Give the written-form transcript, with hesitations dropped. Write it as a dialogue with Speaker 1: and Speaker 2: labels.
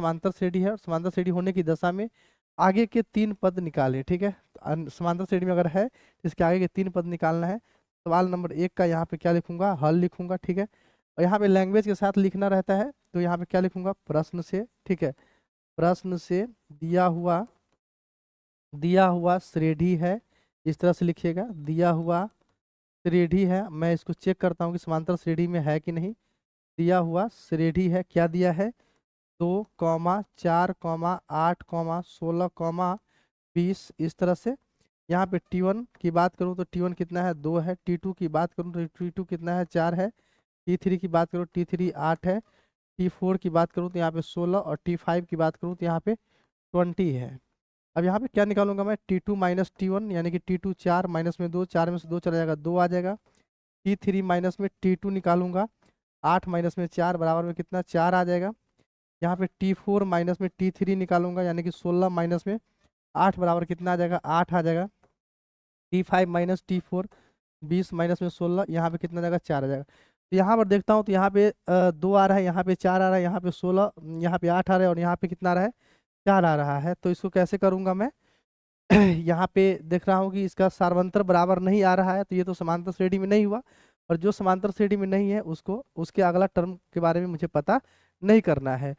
Speaker 1: समांतर श्रेणी है और समांतर श्रेणी होने की दशा में आगे के 3 पद निकालें। ठीक है, समांतर श्रेणी में अगर है तो इसके आगे के 3 पद निकालना है। सवाल नंबर 1 का यहाँ पे क्या लिखूंगा, हल लिखूंगा। ठीक है, और यहाँ पे लैंग्वेज के साथ लिखना रहता है, तो यहाँ पे क्या लिखूंगा, प्रश्न से। ठीक है, प्रश्न से दिया हुआ श्रेणी है, इस तरह से लिखिएगा। दिया हुआ श्रेणी है, मैं इसको चेक करता हूँ कि समांतर श्रेणी में है कि नहीं। दिया हुआ श्रेणी है, क्या दिया है, 2,4,8,16,20, इस तरह से। यहाँ पे T1 की बात करूँ तो T1 कितना है, 2 है। T2 की बात करूँ तो T2 कितना है, 4 है। T3 की बात करूँ T3 8 है। T4 की बात करूँ तो यहाँ पे 16, और T5 की बात करूँ तो यहाँ पे 20 है। अब यहाँ पे क्या निकालूंगा मैं, T2 माइनस T1, यानी कि T2 4 माइनस में 2, 4 में से 2 चला जाएगा, 2 आ जाएगा। T3 माइनस में T2 निकालूंगा, 8 माइनस में 4 बराबर में कितना, 4 आ जाएगा। यहाँ पे T4 माइनस में T3 निकालूंगा, यानी कि 16 माइनस में 8 बराबर कितना आ जाएगा, 8 आ जाएगा। T5 माइनस T4, 20 माइनस में 16, यहाँ पे कितना आ जाएगा, 4 आ जाएगा। तो यहाँ पर देखता हूँ तो यहाँ पे 2 आ रहा है, यहाँ पे 4 आ रहा है, यहाँ पे 16, यहाँ पे 8 आ रहा है, और यहाँ पे कितना आ रहा है, 4 आ रहा है। तो इसको कैसे करूँगा मैं यहाँ पे देख रहा हूँ कि इसका सार्वंतर बराबर नहीं आ रहा है, तो ये तो समांतर श्रेणी में नहीं हुआ। और जो समांतर श्रेणी में नहीं है उसको, उसके अगला टर्म के बारे में मुझे पता नहीं करना है।